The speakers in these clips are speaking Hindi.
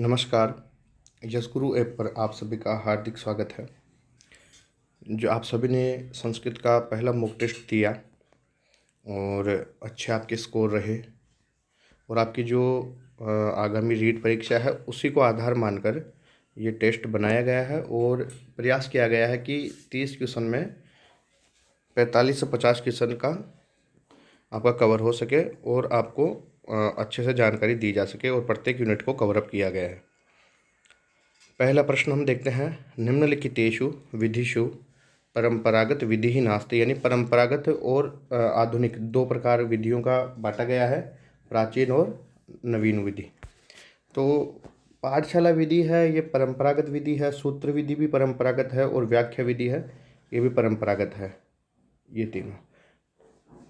नमस्कार। यस गुरु ऐप पर आप सभी का हार्दिक स्वागत है। जो आप सभी ने संस्कृत का पहला मॉक टेस्ट दिया और अच्छे आपके स्कोर रहे और आपकी जो आगामी रीट परीक्षा है उसी को आधार मानकर ये टेस्ट बनाया गया है और प्रयास किया गया है कि 30 क्वेश्चन में 45 से 50 क्वेश्चन का आपका कवर हो सके और आपको अच्छे से जानकारी दी जा सके और प्रत्येक यूनिट को कवर अप किया गया है। पहला प्रश्न हम देखते हैं, निम्नलिखितेषु विधिषु परंपरागत विधि ही नास्ति, यानी परंपरागत और आधुनिक दो प्रकार विधियों का बांटा गया है, प्राचीन और नवीन विधि। तो पाठशाला विधि है ये परंपरागत विधि है, सूत्र विधि भी परंपरागत है और व्याख्या विधि है ये भी परंपरागत है, ये तीनों।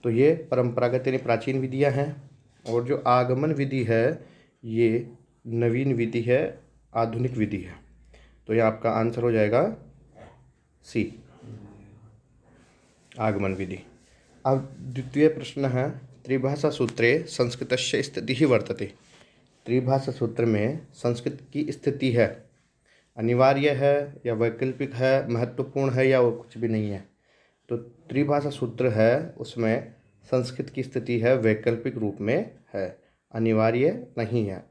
तो ये परंपरागत यानी प्राचीन विधियाँ हैं और जो आगमन विधि है ये नवीन विधि है, आधुनिक विधि है। तो यह आपका आंसर हो जाएगा सी, आगमन विधि। अब द्वितीय प्रश्न है, त्रिभाषा सूत्रे संस्कृतस्य स्थितिः वर्तते। त्रिभाषा सूत्र में संस्कृत की स्थिति है, अनिवार्य है या वैकल्पिक है, महत्वपूर्ण है या और कुछ भी नहीं है। तो त्रिभाषा सूत्र है उसमें संस्कृत की स्थिति है वैकल्पिक रूप में है, अनिवार्य नहीं है।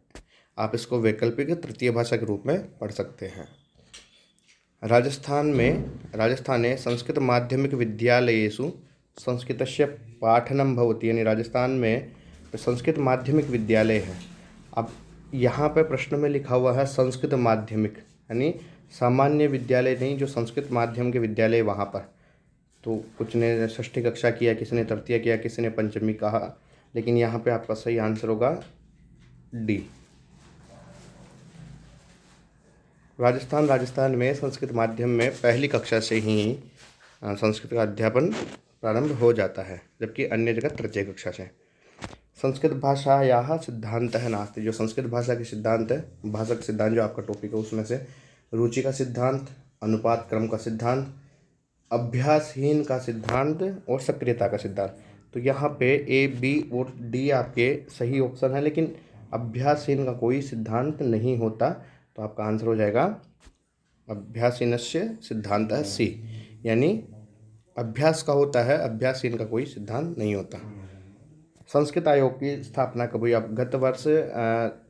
आप इसको वैकल्पिक तृतीय भाषा के रूप में पढ़ सकते हैं। राजस्थाने संस्कृत माध्यमिक विद्यालयेषु संस्कृतस्य पाठनं भवति, यानी राजस्थान में संस्कृत माध्यमिक विद्यालय है। अब यहाँ पे प्रश्न में लिखा हुआ है संस्कृत माध्यमिक, यानी सामान्य विद्यालय नहीं, जो संस्कृत माध्यम के विद्यालय वहाँ पर। तो कुछ ने षष्ठी कक्षा किया, किसी ने तृतीय किया, किसी ने पंचमी कहा, लेकिन यहाँ पे आपका सही आंसर होगा डी। राजस्थान में संस्कृत माध्यम में पहली कक्षा से ही संस्कृत का अध्यापन प्रारंभ हो जाता है, जबकि अन्य जगह तृतीय कक्षा से। संस्कृत भाषायाः सिद्धान्तः नास्ति, जो संस्कृत भाषा के सिद्धांत है, भाषा का सिद्धांत जो आपका टॉपिक है उसमें से रुचि का सिद्धांत, अनुपात क्रम का सिद्धांत, अभ्यासहीन का सिद्धांत और सक्रियता का सिद्धांत। तो यहाँ पे ए, बी और डी आपके सही ऑप्शन है, लेकिन अभ्यासहीन का कोई सिद्धांत नहीं होता। तो आपका आंसर हो जाएगा अभ्यासहीनस्य सिद्धांतः सी, यानी अभ्यास का होता है, अभ्यासहीन का कोई सिद्धांत नहीं होता। संस्कृत आयोग की स्थापना कब हुई? अब गत वर्ष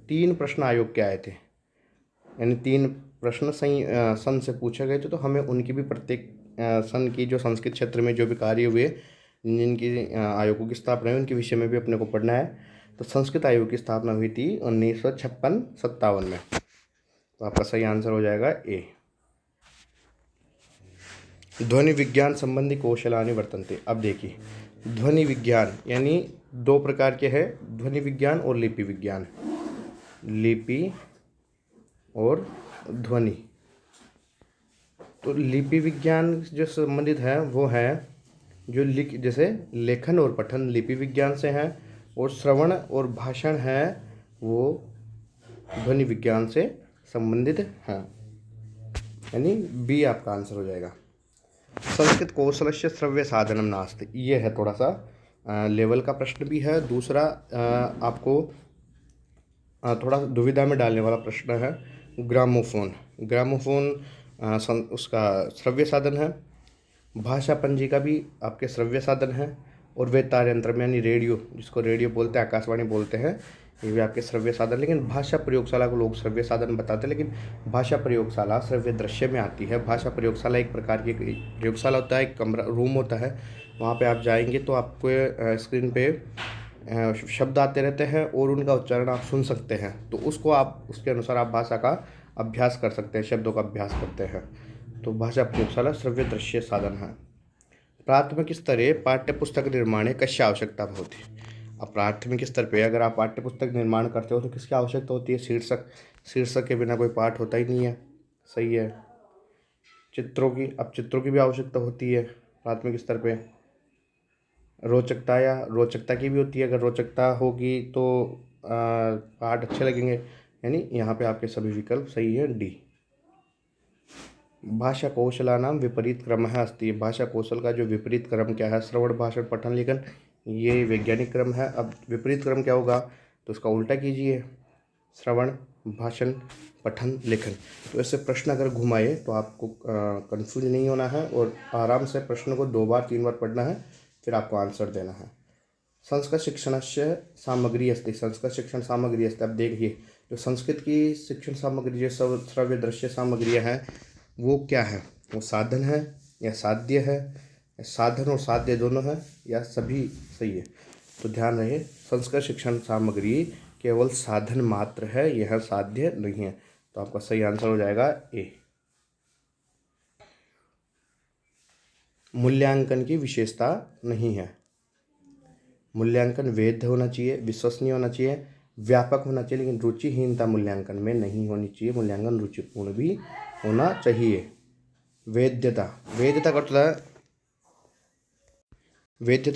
3 प्रश्न आयोग के आए थे, यानी 3 प्रश्न सन से पूछे गए थे, तो हमें उनकी भी प्रत्येक सन की जो संस्कृत क्षेत्र में जो भी कार्य हुए, जिनकी आयोगों की स्थापना हुई, उनके विषय में भी अपने को पढ़ना है। तो संस्कृत आयोग की स्थापना हुई थी 1956-57 में। तो आपका सही आंसर हो जाएगा ए। ध्वनि विज्ञान संबंधी कौशलानि वर्तन्ते। अब देखिए, ध्वनि विज्ञान यानी 2 प्रकार के हैं, ध्वनि विज्ञान और लिपि विज्ञान। लिपि और ध्वनि। तो लिपि विज्ञान जो संबंधित है वो है जो जैसे लेखन और पठन लिपि विज्ञान से हैं, और श्रवण और भाषण है वो ध्वनि विज्ञान से संबंधित हैं, यानी बी आपका आंसर हो जाएगा। संस्कृत कौशलस्य श्रव्य साधनम नास्ति, ये है थोड़ा सा लेवल का प्रश्न भी है। दूसरा आपको थोड़ा दुविधा में डालने वाला प्रश्न है, ग्रामोफोन। ग्रामोफोन उसका श्रव्य साधन है, भाषा पंजिका भी आपके श्रव्य साधन है, और वेतार यंत्र में यानी रेडियो, जिसको रेडियो बोलते हैं, आकाशवाणी बोलते हैं, ये भी आपके श्रव्य साधन। लेकिन भाषा प्रयोगशाला को लोग श्रव्य साधन बताते हैं, लेकिन भाषा प्रयोगशाला श्रव्य दृश्य में आती है। भाषा प्रयोगशाला एक प्रकार की प्रयोगशाला होता है, एक कमरा रूम होता है, वहाँ पे आप जाएंगे तो आपको स्क्रीन पे शब्द आते रहते हैं और उनका उच्चारण आप सुन सकते हैं। तो उसको आप उसके अनुसार आप भाषा का अभ्यास कर सकते हैं, शब्दों का अभ्यास करते हैं। तो भाषा प्रयोगशाला श्रव्य दृश्य साधन है। प्राथमिक स्तरे पाठ्यपुस्तक निर्माणे कस्य आवश्यकता भवति। अब प्राथमिक स्तर पे अगर आप पाठ्यपुस्तक निर्माण करते हो तो किसकी आवश्यकता होती है? शीर्षक के बिना कोई पाठ होता ही नहीं है, सही है। चित्रों की, अब चित्रों की भी आवश्यकता होती है प्राथमिक स्तर पे। रोचकता की भी होती है, अगर रोचकता होगी तो पाठ अच्छे लगेंगे, यानी यहाँ पे आपके सभी विकल्प सही है, डी। भाषा कौशलानां विपरीत क्रमः अस्ति। भाषा कौशल का जो विपरीत क्रम क्या है? श्रवण, भाषण, पठन, लेखन, ये वैज्ञानिक क्रम है। अब विपरीत क्रम क्या होगा? तो उसका उल्टा कीजिए, श्रवण, भाषण, पठन, लेखन। तो ऐसे प्रश्न अगर घुमाए तो आपको कंफ्यूज नहीं होना है और आराम से प्रश्न को 2 बार 3 बार पढ़ना है, फिर आपको आंसर देना है। संस्कृत शिक्षणस्य सामग्री अस्ति, संस्कृत शिक्षण सामग्री अस्ति। अब देखिए जो संस्कृत की शिक्षण सामग्री, जो श्रव्य दृश्य सामग्रियाँ हैं, वो क्या है? वो साधन है या साध्य है, या साधन और साध्य दोनों है, या सभी सही है? तो ध्यान रहे, संस्कृत शिक्षण सामग्री केवल साधन मात्र है, यह साध्य नहीं है। तो आपका सही आंसर हो जाएगा ए। मूल्यांकन की विशेषता नहीं है। मूल्यांकन वैध होना चाहिए, विश्वसनीय होना चाहिए, व्यापक होना चाहिए, लेकिन रुचिहीनता मूल्यांकन में नहीं होनी चाहिए। मूल्यांकन रुचिपूर्ण भी होना चाहिए। वैधता, वैधता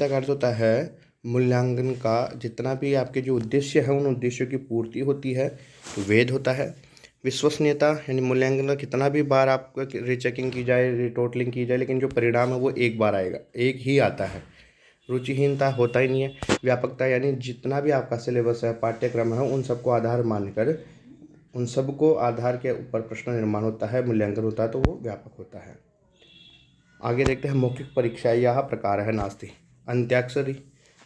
का अर्थ होता है मूल्यांकन का जितना भी आपके जो उद्देश्य है उन उद्देश्यों की पूर्ति होती है तो वैध होता है। विश्वसनीयता यानी मूल्यांकन का कितना भी बार आपका रीचेकिंग की जाए, रिटोटलिंग की जाए, लेकिन जो परिणाम है वो एक बार आएगा, एक ही आता है। रुचिहीनता होता ही नहीं है। व्यापकता यानी जितना भी आपका सिलेबस है, पाठ्यक्रम है, उन सबको आधार मानकर, उन सबको आधार के ऊपर प्रश्न निर्माण होता है, मूल्यांकन होता है, तो वो व्यापक होता है। आगे देखते हैं मौखिक परीक्षा, यह प्रकार है नास्ति। अंत्याक्षरी,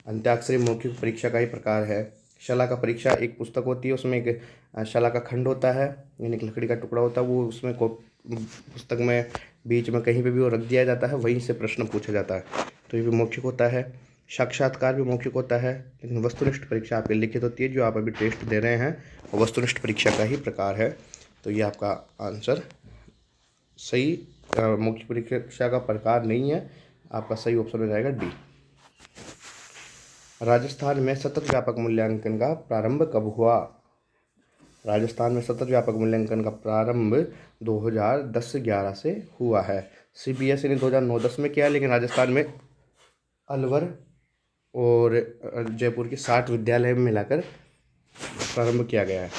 अंत्याक्षरी मौखिक परीक्षा का ही प्रकार है। शला का परीक्षा एक पुस्तक होती है, उसमें एक शला का खंड होता है, यानी एक लकड़ी का टुकड़ा होता है, वो उसमें को पुस्तक में बीच में कहीं पे भी वो रख दिया जाता है, वहीं से प्रश्न पूछा जाता है, तो ये भी मौखिक होता है। साक्षात्कार भी मौखिक होता है, लेकिन वस्तुनिष्ठ परीक्षा आपकी लिखित होती है, जो आप अभी टेस्ट दे रहे हैं वो वस्तुनिष्ठ परीक्षा का ही प्रकार है। तो ये आपका आंसर सही, मौखिक परीक्षा का प्रकार नहीं है, आपका सही ऑप्शन हो जाएगा डी। राजस्थान में सतत व्यापक मूल्यांकन का प्रारंभ कब हुआ? राजस्थान में सतत व्यापक मूल्यांकन का प्रारंभ 2010-11 से हुआ है। सीबीएसई ने 2009-10 में किया, लेकिन राजस्थान में अलवर और जयपुर के 60 विद्यालय में मिलाकर प्रारंभ किया गया है।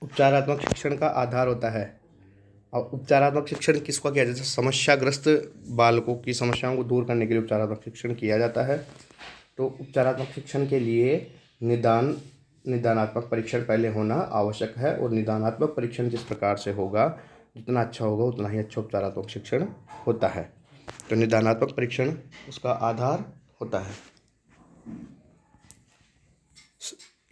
उपचारात्मक शिक्षण का आधार होता है। अब उपचारात्मक शिक्षण किसको किया जाता है? समस्याग्रस्त बालकों की समस्याओं को दूर करने के लिए उपचारात्मक शिक्षण किया जाता है। तो उपचारात्मक शिक्षण के लिए निदानात्मक परीक्षण पहले होना आवश्यक है, और निदानात्मक परीक्षण जिस प्रकार से होगा, जितना अच्छा होगा उतना ही अच्छा उपचारात्मक शिक्षण होता है। तो निदानात्मक परीक्षण उसका आधार होता है।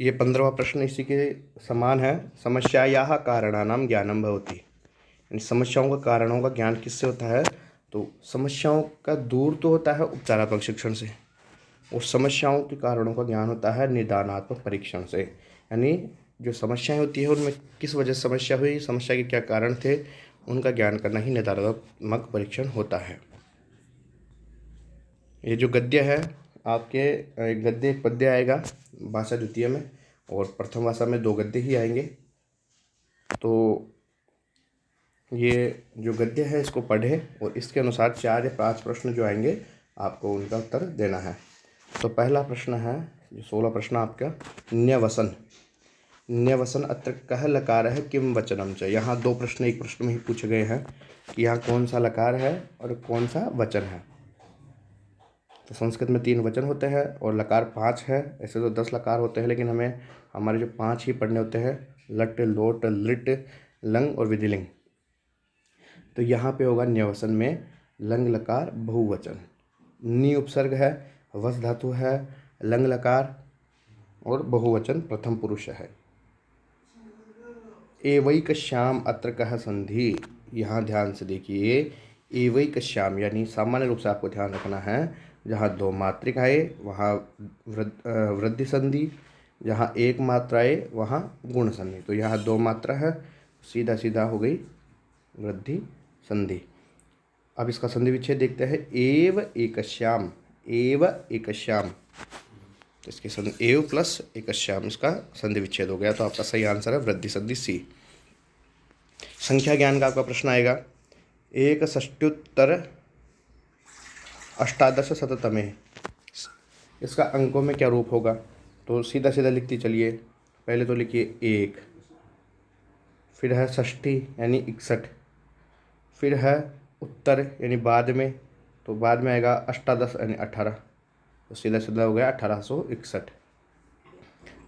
ये 15वां प्रश्न इसी के समान है। समस्यायाः कारणानां ज्ञानं भवति, यानी समस्याओं का कारणों का ज्ञान किससे होता है? तो समस्याओं का दूर तो होता है उपचारात्मक शिक्षण से, और समस्याओं के कारणों का ज्ञान होता है निदानात्मक परीक्षण से। यानी जो समस्याएं होती है उनमें किस वजह से समस्या हुई, समस्या के क्या कारण थे, उनका ज्ञान करना ही निदानात्मक परीक्षण होता है। ये जो गद्य है आपके, एक गद्य एक पद्य आएगा भाषा द्वितीय में, और प्रथम भाषा में 2 गद्य ही आएंगे। तो ये जो गद्य है इसको पढ़ें और इसके अनुसार 4 या 5 प्रश्न जो आएंगे आपको उनका उत्तर देना है। तो पहला प्रश्न है, जो 16 प्रश्न आपका, न्यवसन। न्यवसन अत्र कः लकार है किम वचनम च। यहाँ 2 प्रश्न एक प्रश्न में ही पूछे गए हैं कि यहाँ कौन सा लकार है और कौन सा वचन है। तो संस्कृत में 3 वचन होते हैं और लकार 5 है। ऐसे तो 10 लकार होते हैं, लेकिन हमें हमारे जो 5 ही पढ़ने होते हैं, लट, लोट, लिट, लंग और विधिलिंग। तो यहाँ पे होगा न्यवसन में लंग लकार बहुवचन। नी उपसर्ग है, वस धातु है, लंग लकार और बहुवचन प्रथम पुरुष है। एवैकश्याम अत्र कः संधि। यहाँ ध्यान से देखिए, एवैकश्याम यानी सामान्य रूप से आपको ध्यान रखना है, जहाँ 2 मात्रिक आए वहाँ वृद्धि संधि, जहाँ 1 मात्रा आए वहाँ गुण संधि। तो यहाँ 2 मात्रा है, सीधा सीधा हो गई वृद्धि संधि। अब इसका संधि विच्छेद देखते हैं। एव एकश्याम, एव एकश्याम, तो इसके संधि एव प्लस एकश्याम, इसका संधि विच्छेद हो गया। तो आपका सही आंसर है वृद्धि संधि सी। संख्या ज्ञान का आपका प्रश्न आएगा। 61-अष्टादशशततमे, इसका अंकों में क्या रूप होगा? तो सीधा सीधा लिखती चलिए। पहले तो लिखिए 1, फिर है षष्ठी यानी 61, फिर है उत्तर यानी बाद में, तो बाद में आएगा अष्टादश यानी 18, तो सीधा सीधा हो गया 1861।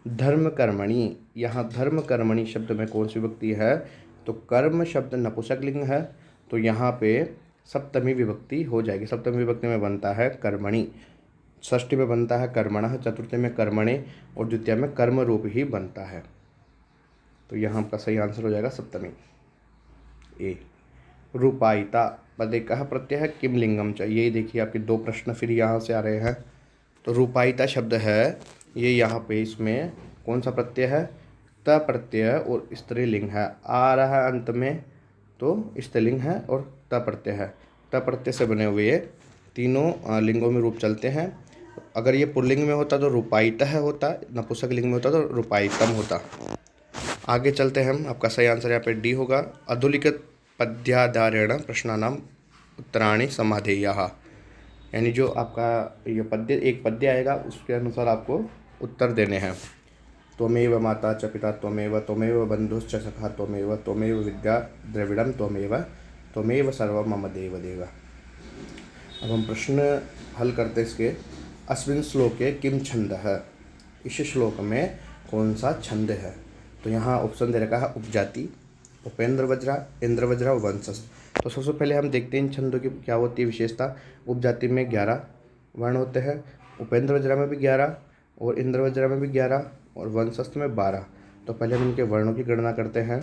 धर्म कर्मणि, यहाँ धर्म कर्मणि शब्द में कौन सी विभक्ति है? तो कर्म शब्द नपुंसक लिंग है, तो यहाँ पे सप्तमी विभक्ति हो जाएगी। सप्तमी विभक्ति में बनता है कर्मणि, षष्ठी में बनता है कर्मणः, चतुर्थी में कर्मणे और द्वितीय में कर्म रूप ही बनता है। तो यहाँ आपका सही आंसर हो जाएगा सप्तमी ए। रूपायिता पदे कह प्रत्यय किम लिंगम च, यही देखिए आपके दो प्रश्न फिर यहाँ से आ रहे हैं। तो रूपायिता शब्द है ये, यहाँ पे इसमें कौन सा प्रत्यय है? त प्रत्यय और स्त्रीलिंग है, आ रहा है अंत में तो स्त्रीलिंग है और त प्रत्यय है। त प्रत्यय से बने हुए ये तीनों लिंगों में रूप चलते हैं। अगर ये पुल्लिंग में होता तो रूपायितः होता, नपुंसक लिंग में होता तो रूपायितम होता। आगे चलते हैं हम, आपका सही आंसर यहाँ पे डी होगा। अधोलिखित पद्याधारेण प्रश्नानाम उत्तराणि समाधेयाः, यानी जो आपका ये पद्य, एक पद्य आएगा उसके अनुसार आपको उत्तर देने हैं। त्वमेव माता च पिता त्वमेव, त्वमेव बंधुश्च सखा त्वमेव, त्वमेव विद्या द्रविड़म त्वमेव, त्वमेव सर्वं मम देव देव। अब हम प्रश्न हल करते इसके। अस्मिन् श्लोके किम छंदः, इस श्लोक में कौन सा छंद है? तो यहाँ ऑप्शन दे रखा है उपजाति, उपेंद्र वज्रा, इंद्र वज्रा और वंशज। तो सबसे पहले हम देखते हैं इन छंदों की क्या होती है विशेषता। उपजाति में 11 वर्ण होते हैं, उपेंद्र वज्रा में भी 11 और इंद्र वज्रा में भी 11 और वंशस्थ में 12। तो पहले हम इनके वर्णों की गणना करते हैं।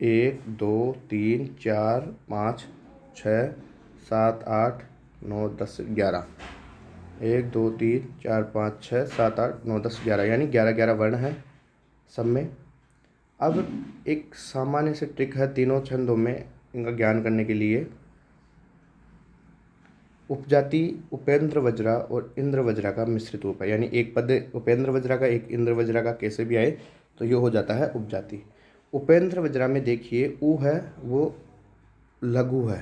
1 2 3 4 5 6 7 8 9 10 11। 1 2 3 4 5 6 7 8 9 10 11, यानी 11 वर्ण हैं सब में। अब एक सामान्य से ट्रिक है तीनों छंदों में इनका ज्ञान करने के लिए। उपजाति उपेंद्र वज्रा और इंद्र वज्रा का मिश्रित रूप है, यानी एक पद उपेंद्र वज्रा का एक इंद्र वज्रा का कैसे भी आए तो ये हो जाता है उपजाति। उपेंद्र वज्रा में देखिए ऊ है वो लघु है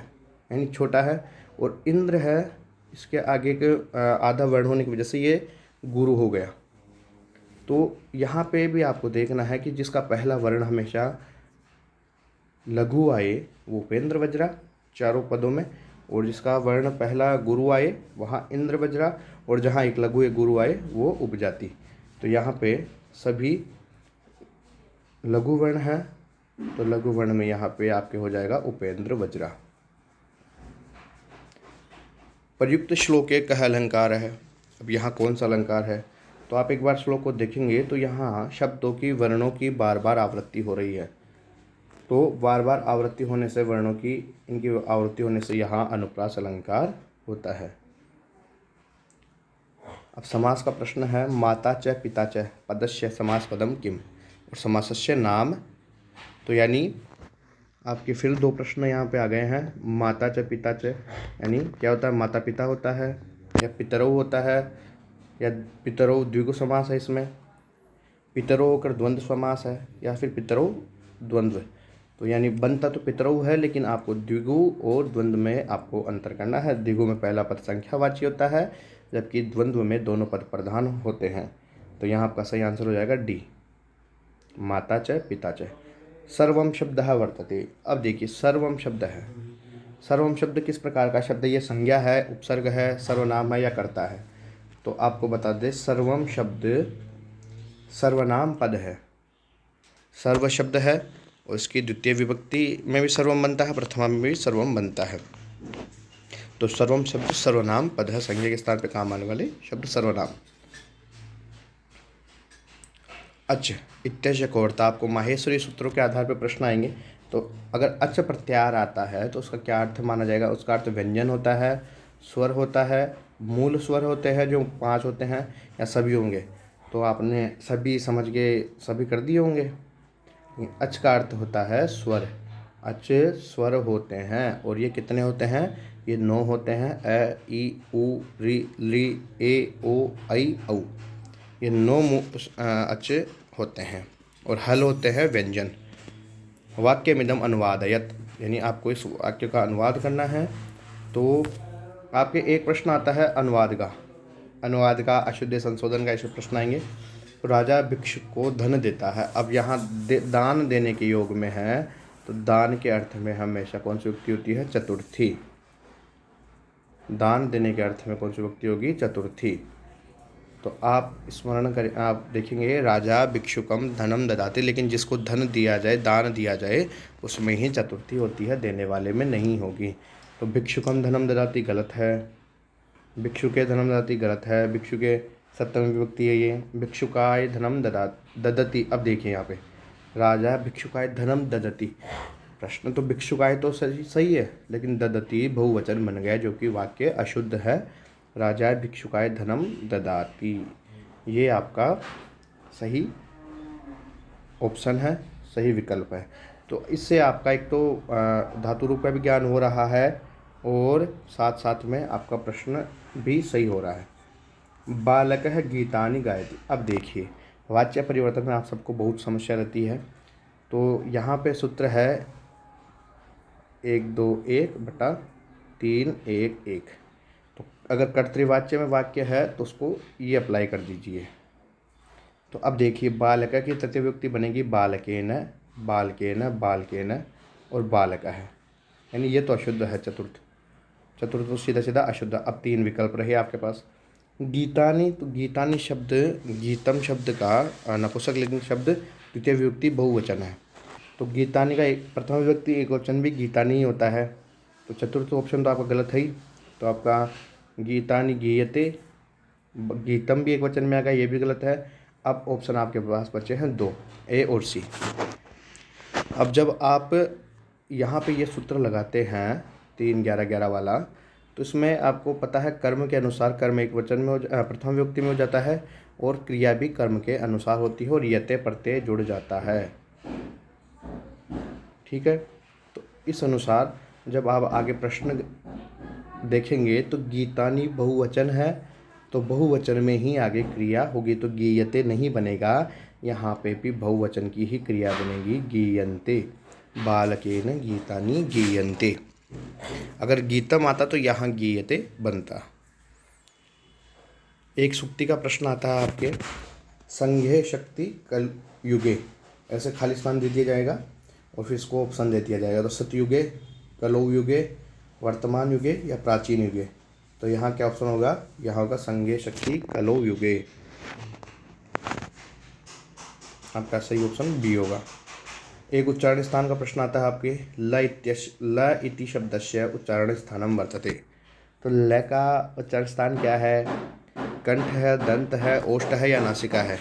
यानी छोटा है, और इंद्र है इसके आगे के आधा वर्ण होने की वजह से ये गुरु हो गया। तो यहाँ पे भी आपको देखना है कि जिसका पहला वर्ण हमेशा लघु आए वो उपेंद्र वज्रा चारों पदों में, और जिसका वर्ण पहला गुरु आए वहाँ इंद्र वज्रा, और जहाँ एक लघु एक गुरु आए वो उपजाति। तो यहाँ पे सभी लघु वर्ण है, तो लघु वर्ण में यहाँ पे आपके हो जाएगा उपेंद्र वज्रा। प्रयुक्त श्लोक एक कह अलंकार है। अब यहाँ कौन सा अलंकार है? तो आप एक बार श्लोक को देखेंगे तो यहाँ शब्दों की वर्णों की बार बार आवृत्ति हो रही है। तो बार बार आवृत्ति होने से वर्णों की इनकी आवृत्ति होने से यहाँ अनुप्रास अलंकार होता है। अब समास का प्रश्न है। माता च पिता च पदस्य समास पदम किम, और समासस्य नाम। तो यानी आपके फिर दो प्रश्न यहाँ पे आ गए हैं। माता च पिता च यानी क्या होता है? माता पिता होता है या पितरौ होता है, या पितरौ द्विगु समास है इसमें, पितरौ होकर द्वंद्व समास है, या फिर पितरौ द्वंद्व। तो यानी बनता तो पितरौ है लेकिन आपको द्विगु और द्वंद्व में आपको अंतर करना है। द्विगु में पहला पद संख्यावाची होता है जबकि द्वंद्व में दोनों पद प्रधान होते हैं। तो यहाँ आपका सही आंसर हो जाएगा डी, माता च पिता च। सर्वम शब्द वर्तते। अब देखिए सर्वम शब्द है, सर्वम शब्द किस प्रकार का शब्द है? ये संज्ञा है, उपसर्ग है, सर्वनाम है या कर्ता है? तो आपको बता दें सर्वम शब्द सर्वनाम पद है। सर्व शब्द है और इसकी द्वितीय विभक्ति में भी सर्वम बनता है, प्रथमा में भी सर्वम बनता है। तो सर्वम शब्द सर्वनाम पद है, संज्ञा के स्थान पर काम आने वाले शब्द सर्वनाम। अच इत्याशय कोर्ता, आपको माहेश्वरी सूत्रों के आधार पर प्रश्न आएंगे। तो अगर अच प्रत्याहार आता है तो उसका क्या अर्थ माना जाएगा? उसका अर्थ व्यंजन होता है, स्वर होता है, मूल स्वर होते हैं जो 5 होते हैं, या सभी होंगे। तो आपने सभी समझ के सभी कर दिए होंगे। अच का अर्थ होता है स्वर, अच स्वर होते हैं, और ये कितने होते हैं? ये 9 होते हैं। अ ई उ री ली ए ओ ऐ औ, ये 9 अच होते हैं, और हल होते हैं व्यंजन। वाक्य मिदम अनुवादयत, यानी आपको इस वाक्य का अनुवाद करना है। तो आपके एक प्रश्न आता है अनुवाद का अशुद्ध संशोधन का, ऐसे प्रश्न आएंगे। तो राजा भिक्षुक को धन देता है। अब यहाँ दान देने के योग में है, तो दान के अर्थ में हमेशा कौन सी युक्ति होती है? चतुर्थी। दान देने के अर्थ में कौन सी युक्ति होगी? चतुर्थी। तो आप स्मरण करें, आप देखेंगे राजा भिक्षुकम धनम ददाति, लेकिन जिसको धन दिया जाए, दान दिया जाए, उसमें ही चतुर्थी होती है, देने वाले में नहीं होगी। तो भिक्षुकम धनम ददाति गलत है, भिक्षुके धनम ददाति गलत है, भिक्षुके सप्तमी विभक्ति है ये, भिक्षुकाय धनम ददति। अब देखिए यहाँ पे राजा भिक्षुकाय धनम ददति, प्रश्न तो भिक्षुकाय तो सही है, लेकिन ददति बहुवचन बन गया, जो कि वाक्य अशुद्ध है। राजा भिक्षुकाय धनम ददाति, ये आपका सही ऑप्शन है, सही विकल्प है। तो इससे आपका एक तो धातु रूप का भी ज्ञान हो रहा है और साथ साथ में आपका प्रश्न भी सही हो रहा है। बालक है गीतानि गायति। अब देखिए वाच्य परिवर्तन में आप सबको बहुत समस्या रहती है। तो यहाँ पे सूत्र है 1 2 1 बटा 3 1 1। तो अगर कर्तृवाच्य में वाक्य है तो उसको ये अप्लाई कर दीजिए। तो अब देखिए बालक की तृतीय विभक्ति बनेगी बालकेन, बालकेन, बालकेन और बालक है, यानी ये तो अशुद्ध है। चतुर्थ तो सीधा सीधा अशुद्ध। अब 3 विकल्प रहे आपके पास। गीतानि, तो गीतानि शब्द, गीतम शब्द का नपुंसक लिंग शब्द द्वितीय विभक्ति बहुवचन है। तो गीतानि का प्रथम विभक्ति एक वचन भी गीतानि ही होता है। तो चतुर्थ ऑप्शन तो आपका गलत है ही। तो आपका गीतानि गीयते, गीतम भी एक वचन में आएगा, ये भी गलत है। अब ऑप्शन आपके पास बचे हैं 2, ए और सी। अब जब आप यहाँ पे ये सूत्र लगाते हैं 3 11 11 वाला, तो इसमें आपको पता है कर्म के अनुसार कर्म एक वचन में प्रथम विभक्ति में हो जाता है और क्रिया भी कर्म के अनुसार होती है और यते प्रत्यय जुड़ जाता है। ठीक है, तो इस अनुसार जब आप आगे प्रश्न देखेंगे तो गीतानि बहुवचन है, तो बहुवचन में ही आगे क्रिया होगी। तो गीयते नहीं बनेगा, यहाँ पे भी बहुवचन की ही क्रिया बनेगी, गीयन्ते। बालकेन गीतानि गीयन्ते। अगर गीतम आता तो यहाँ गीयते बनता। एक सूक्ति का प्रश्न आता है आपके, संघे शक्ति कल युगे, ऐसे खाली स्थान दे दिया जाएगा और फिर इसको ऑप्शन दे दिया जाएगा। तो सतयुगे, कलौ युगे, वर्तमान युगे या प्राचीन युगे। तो यहाँ क्या ऑप्शन होगा? यहाँ होगा संघे शक्ति कलौ युगे। आपका सही ऑप्शन बी होगा। एक उच्चारण स्थान का प्रश्न आता है आपके, ल इति शब्दस्य उच्चारण स्थानम वर्तते। तो ल का उच्चारण स्थान क्या है? कंठ है, दंत है, ओष्ठ है या नासिका है?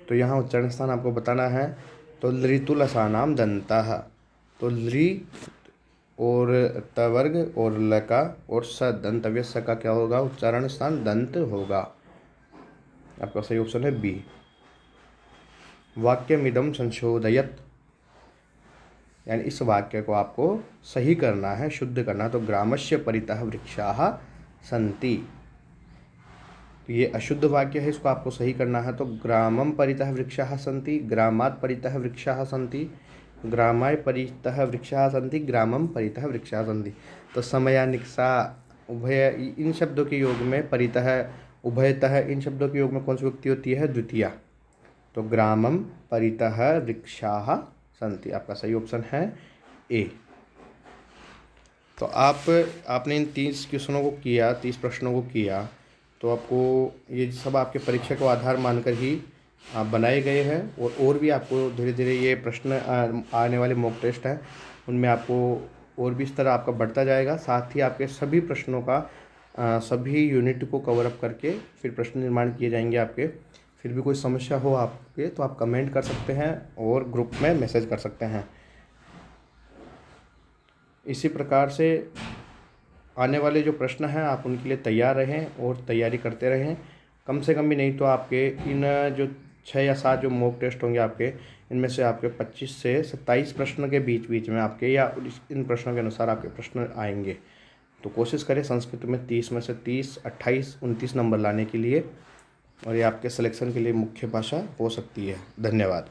तो यहाँ उच्चारण स्थान आपको बताना है। तो लृतुलसानाम दंतः, तो लृ और तवर्ग और ल का और स दंतव्य स का क्या होगा? उच्चारण स्थान दंत होगा। आपका सही ऑप्शन है बी। वाक्यमिदं संशोधयत, यानी इस वाक्य को आपको सही करना है, शुद्ध करना। तो ग्रामस्य परितः वृक्षाः सन्ति, तो ये अशुद्ध वाक्य है, इसको आपको सही करना है। तो ग्रामं परितः वृक्षाः सन्ति, ग्रामात् परितः वृक्षाः सन्ति, ग्रामाय परितः वृक्षाः सन्ति, ग्रामं परितः वृक्षाः सन्ति। तो समयानिक्सा उभय, इन शब्दों के योग में परितः, उभयतः, इन शब्दों के योग में कौन सी विभक्ति होती है? द्वितीया। तो ग्रामं परितः वृक्षाः सन्ति, आपका सही ऑप्शन है ए। तो आपने इन 30 क्वेश्चनों को किया, 30 प्रश्नों को किया, तो आपको ये सब आपके परीक्षा को आधार मानकर ही बनाए गए हैं। और भी आपको धीरे धीरे ये प्रश्न आने वाले मॉक टेस्ट हैं, उनमें आपको और भी इस तरह आपका बढ़ता जाएगा। साथ ही आपके सभी प्रश्नों का सभी यूनिट को कवर अप करके फिर प्रश्न निर्माण किए जाएंगे आपके। फिर भी कोई समस्या हो आपके तो आप कमेंट कर सकते हैं और ग्रुप में मैसेज कर सकते हैं। इसी प्रकार से आने वाले जो प्रश्न हैं आप उनके लिए तैयार रहें और तैयारी करते रहें। कम से कम भी नहीं तो आपके इन जो 6 या 7 जो मॉक टेस्ट होंगे आपके, इनमें से आपके 25 से 27 प्रश्न के बीच में आपके या इन प्रश्नों के अनुसार आपके प्रश्न आएंगे। तो कोशिश करें संस्कृत में 30 में से 30, 28, 29 नंबर लाने के लिए, और ये आपके सिलेक्शन के लिए मुख्य भाषा हो सकती है। धन्यवाद।